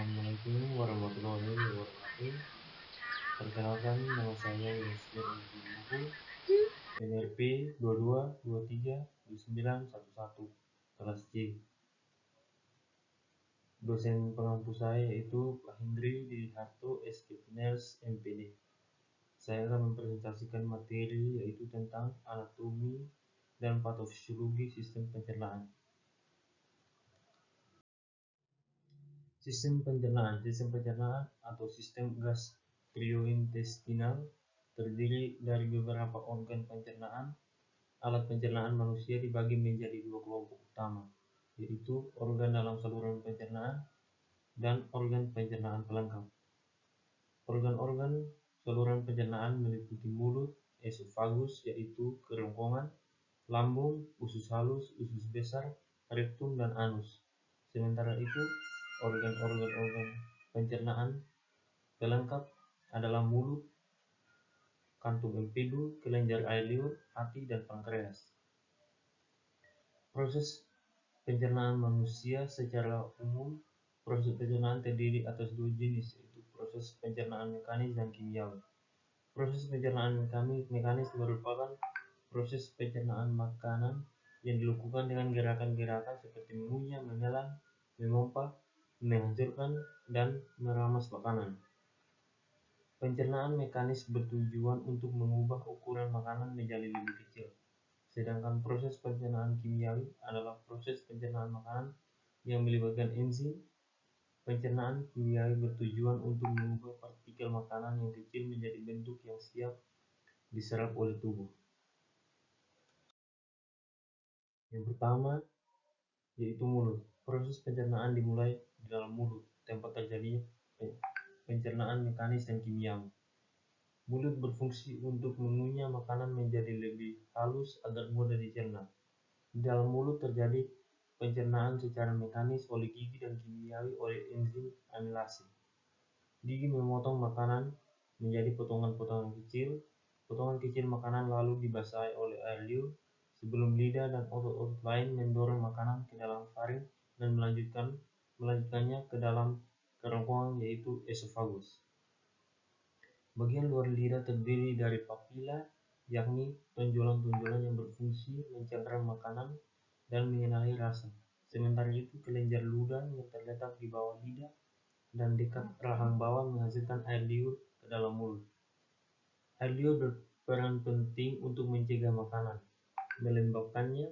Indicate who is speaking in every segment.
Speaker 1: Assalamualaikum warahmatullahi wabarakatuh. Perkenalkan, nama saya Yosir Buku, NRP 22232911, kelas C. Dosen pengampu saya yaitu Pak Hendri Diharto SKPNers MPD. Saya akan mempresentasikan materi yaitu tentang anatomi dan patofisiologi sistem pencernaan. Sistem pencernaan atau sistem gastrointestinal terdiri dari beberapa organ pencernaan. Alat pencernaan manusia dibagi menjadi dua kelompok utama, yaitu organ dalam saluran pencernaan dan organ pencernaan pelengkap. Organ-organ saluran pencernaan meliputi mulut, esofagus yaitu kerongkongan, lambung, usus halus, usus besar, rektum, dan anus. Sementara itu, organ pencernaan pelengkap adalah mulut, kantung empedu, kelenjar air liur, hati, dan pankreas. Proses pencernaan manusia secara umum, proses pencernaan terdiri atas dua jenis, yaitu proses pencernaan mekanis dan kimiawi. Proses pencernaan mekanis merupakan proses pencernaan makanan yang dilakukan dengan gerakan-gerakan seperti mengunyah, menelan, memompa, menghancurkan, dan meramas makanan. Pencernaan mekanis bertujuan untuk mengubah ukuran makanan menjadi lebih kecil, sedangkan proses pencernaan kimiawi adalah proses pencernaan makanan yang melibatkan enzim. Pencernaan kimiawi bertujuan untuk mengubah partikel makanan yang kecil menjadi bentuk yang siap diserap oleh tubuh. Yang pertama yaitu mulut. Proses pencernaan dimulai di dalam mulut, tempat terjadinya pencernaan mekanis dan kimiawi. Mulut berfungsi untuk mengunyah makanan menjadi lebih halus agar mudah dicerna. Di dalam mulut terjadi pencernaan secara mekanis oleh gigi dan kimiawi oleh enzim amilase. Gigi memotong makanan menjadi potongan-potongan kecil. Potongan kecil makanan lalu dibasahi oleh air liur sebelum lidah dan otot-otot lain mendorong makanan ke dalam faring dan melanjutkannya ke dalam kerongkongan yaitu esofagus. Bagian luar lidah terdiri dari papila, yakni tonjolan-tonjolan yang berfungsi mencengkram makanan dan mengenali rasa. Sementara itu, kelenjar ludah yang terletak di bawah lidah dan dekat rahang bawah menghasilkan air liur ke dalam mulut. Air liur berperan penting untuk mencegah makanan, melembabkannya,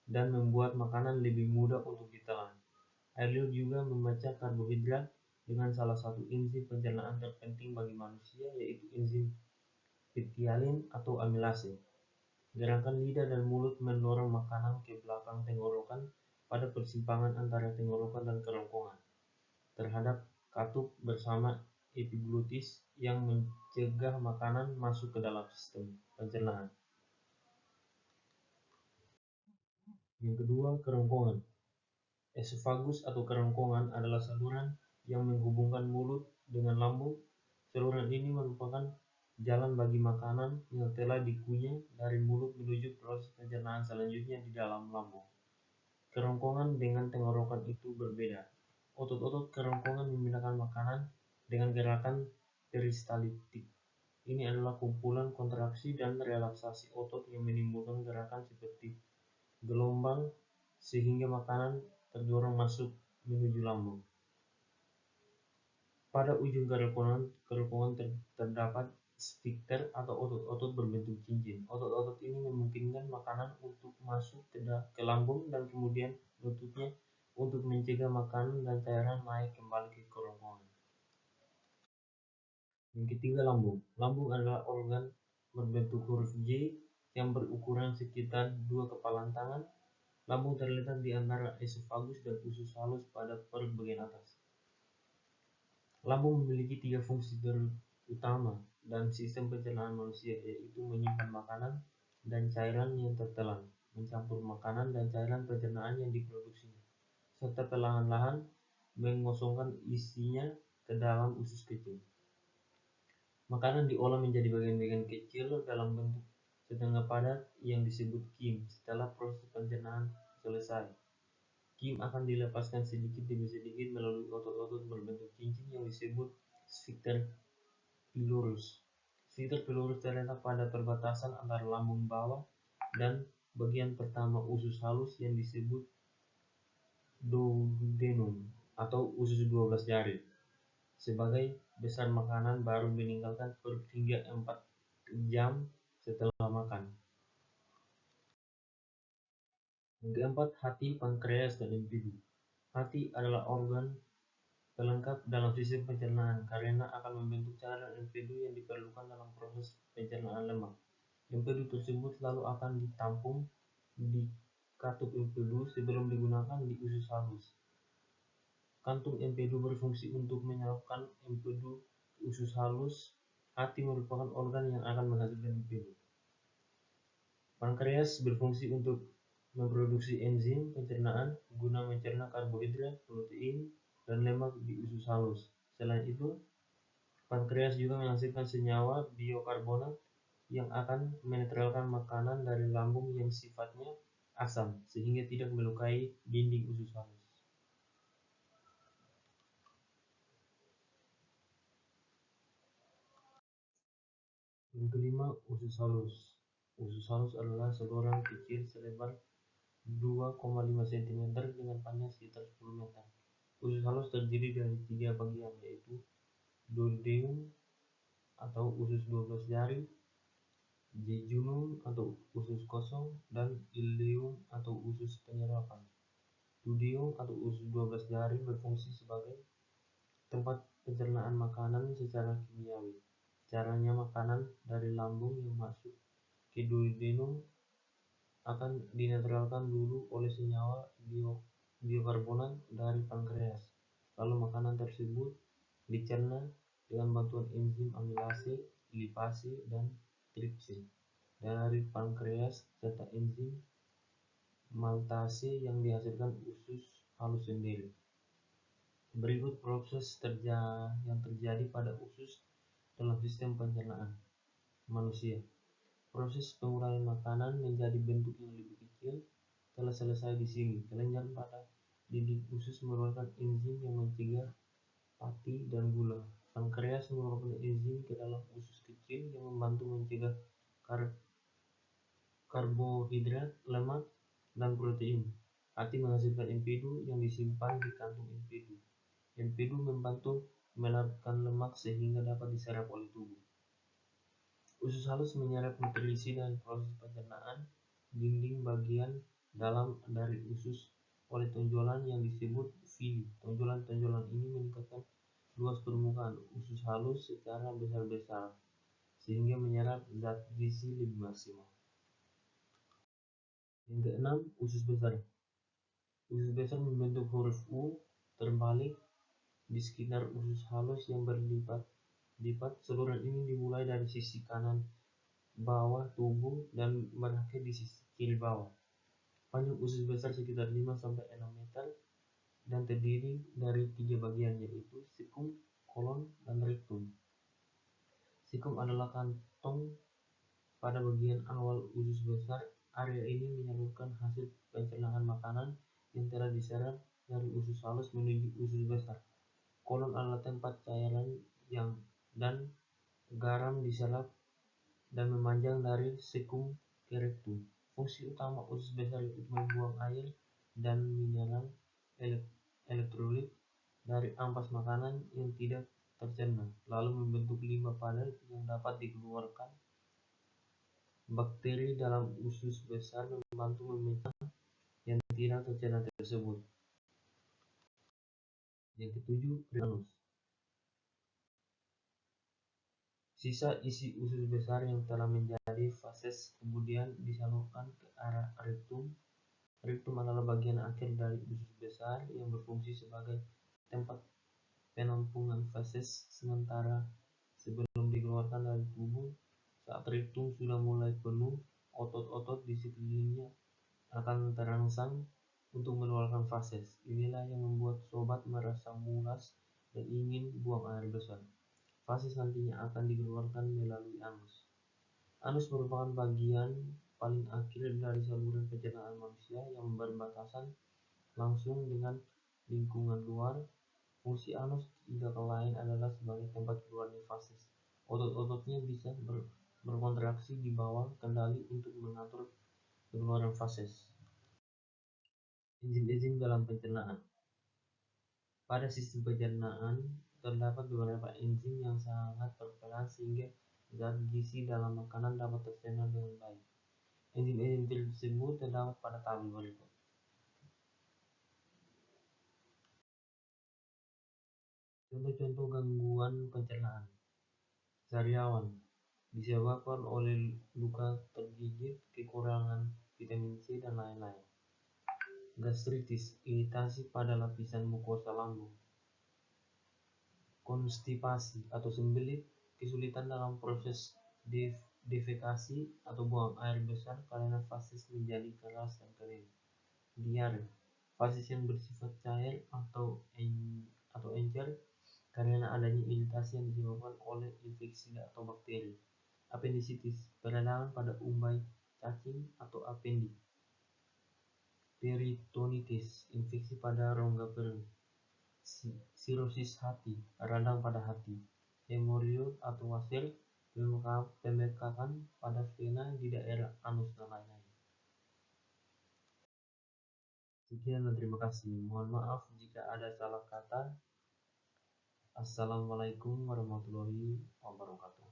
Speaker 1: dan membuat makanan lebih mudah untuk ditelan. Air liur juga memecah karbohidrat dengan salah satu enzim pencernaan terpenting bagi manusia, yaitu enzim ptyalin atau amilase. Gerakan lidah dan mulut mendorong makanan ke belakang tenggorokan pada persimpangan antara tenggorokan dan kerongkongan terhadap katup bersama epiglotis yang mencegah makanan masuk ke dalam sistem pencernaan. Yang kedua, kerongkongan. Esofagus atau kerongkongan adalah saluran yang menghubungkan mulut dengan lambung. Saluran ini merupakan jalan bagi makanan yang telah dikunyah dari mulut menuju proses pencernaan selanjutnya di dalam lambung. Kerongkongan dengan tenggorokan itu berbeda. Otot-otot kerongkongan memindahkan makanan dengan gerakan peristaltik. Ini adalah kumpulan kontraksi dan relaksasi otot yang menimbulkan gerakan seperti gelombang sehingga makanan terdorong masuk menuju lambung. Pada ujung kerongkongan terdapat sfinkter atau otot-otot berbentuk cincin. Otot-otot ini memungkinkan makanan untuk masuk ke lambung dan kemudian menutupnya untuk mencegah makanan dan cairan naik kembali ke kerongkongan. Yang ketiga, lambung. Lambung adalah organ berbentuk huruf J yang berukuran sekitar 2 kepalan tangan. Lambung terletak di antara esofagus dan usus halus pada perut bagian atas. Lambung memiliki 3 fungsi utama dan sistem pencernaan manusia, yaitu menyimpan makanan dan cairan yang tertelan, mencampur makanan dan cairan pencernaan yang diproduksinya, serta perlahan-lahan mengosongkan isinya ke dalam usus kecil. Makanan diolah menjadi bagian-bagian kecil dalam bentuk setengah padat yang disebut kim. Setelah proses pencernaan selesai, kim akan dilepaskan sedikit demi sedikit melalui otot-otot berbentuk Sekitar pelurus terletak pada perbatasan antara lambung bawah dan bagian pertama usus halus yang disebut duodenum atau usus 12 jari. Sebagai besar makanan baru meninggalkan perut hingga 4 jam setelah makan. Yang keempat, hati, pankreas, dan empedu. Hati adalah organ pelengkap dalam sistem pencernaan karena akan membentuk cairan empedu yang diperlukan dalam proses pencernaan lemak. Empedu tersebut lalu akan ditampung di katup empedu sebelum digunakan di usus halus. Kantung empedu berfungsi untuk menyalurkan empedu ke usus halus. Hati merupakan organ yang akan menghasilkan empedu. Pankreas berfungsi untuk memproduksi enzim pencernaan guna mencerna karbohidrat, protein, dan lemak di usus halus. Selain itu, pankreas juga menghasilkan senyawa biokarbonat yang akan menetralkan makanan dari lambung yang sifatnya asam sehingga tidak melukai dinding usus halus. Yang kelima, usus halus. Usus halus adalah saluran kecil selebar 2,5 cm dengan panjang sekitar 10 meter. Usus halus terdiri dari 3 bagian, yaitu duodenum atau usus 12 jari, jejunum atau usus kosong, dan ileum atau usus penyerapan. Duodenum atau usus 12 jari berfungsi sebagai tempat pencernaan makanan secara kimiawi. Caranya, makanan dari lambung yang masuk ke duodenum akan dinetralkan dulu oleh senyawa biokarbonat dari pankreas. Lalu makanan tersebut dicerna dengan bantuan enzim amilase, lipase, dan tripsin dari pankreas serta enzim maltase yang dihasilkan usus halus sendiri. Berikut proses yang terjadi pada usus dalam sistem pencernaan manusia. Proses penguraian makanan menjadi bentuk yang lebih kecil telah selesai di sini. Kelenjar pada dinding usus mengeluarkan enzim yang mencegah pati dan gula. Pankreas mengeluarkan enzim ke dalam usus kecil yang membantu mencegah karbohidrat, lemak, dan protein. Hati menghasilkan empedu yang disimpan di kantung empedu. Empedu membantu melarutkan lemak sehingga dapat diserap oleh tubuh. Usus halus menyerap nutrisi dari proses pencernaan dinding bagian dalam dari usus oleh tonjolan yang disebut villi. Tonjolan-tonjolan ini meningkatkan luas permukaan usus halus secara besar-besaran sehingga menyerap zat gizi lebih maksimal. Yang keenam, usus besar. Usus besar membentuk huruf U terbalik di sekitar usus halus yang berlipat-lipat. Saluran ini dimulai dari sisi kanan bawah tubuh dan berakhir di sisi kiri bawah. Panjang usus besar sekitar 5-6 meter dan terdiri dari 3 bagian, yaitu sikum, kolon, dan rektum. Sikum adalah kantong pada bagian awal usus besar. Area ini menyalurkan hasil pencernaan makanan yang telah diserap dari usus halus menuju usus besar. Kolon adalah tempat cairan dan garam diserap dan memanjang dari sikum ke rektum. Fungsi utama usus besar yaitu membuang air dan mineral elektrolit dari ampas makanan yang tidak tercerna, lalu membentuk limbah padat yang dapat dikeluarkan. Bakteri dalam usus besar membantu memecah yang tidak tercerna tersebut. Yang ketujuh, anus. Sisa isi usus besar yang telah menjadi fases kemudian disalurkan ke arah rektum. Rektum adalah bagian akhir dari usus besar yang berfungsi sebagai tempat penampungan fases sementara sebelum dikeluarkan dari tubuh. Saat rektum sudah mulai penuh, otot-otot di sekelilingnya akan terangsang untuk mengeluarkan fases. Inilah yang membuat sobat merasa mulas dan ingin buang air besar. Fases nantinya akan dikeluarkan melalui anus. Anus merupakan bagian paling akhir dari saluran pencernaan manusia yang berbatasan langsung dengan lingkungan luar. Fungsi anus tidak lain adalah sebagai tempat keluarnya fases. Otot-ototnya bisa berkontraksi di bawah kendali untuk mengatur pengeluaran fases. Enzim-enzim dalam pencernaan. Pada sistem pencernaan terdapat beberapa enzim yang sangat berperan sehingga zat gizi dalam makanan dapat tercerna dengan baik. Enzim-enzim tersebut terdapat pada tabel berikut. Contoh-contoh gangguan pencernaan. Sariawan disebabkan oleh luka tergigit, kekurangan vitamin C, dan lain-lain. Gastritis, iritasi pada lapisan mukosa lambung. Konstipasi atau sembelit, kesulitan dalam proses defekasi atau buang air besar karena fases menjadi keras dan kering. Diare, fases yang bersifat cair atau encer karena adanya iritasi yang disebabkan oleh infeksi atau bakteri. Apendisitis, peradangan pada umbai cacing atau apendi. Peritonitis, infeksi pada rongga perut. Sirosis hati, radang pada hati. Hemoroid atau wasir, pembengkakan pada vena di daerah anus, dan lain-lain. Sekian dan terima kasih. Mohon maaf jika ada salah kata. Assalamualaikum warahmatullahi wabarakatuh.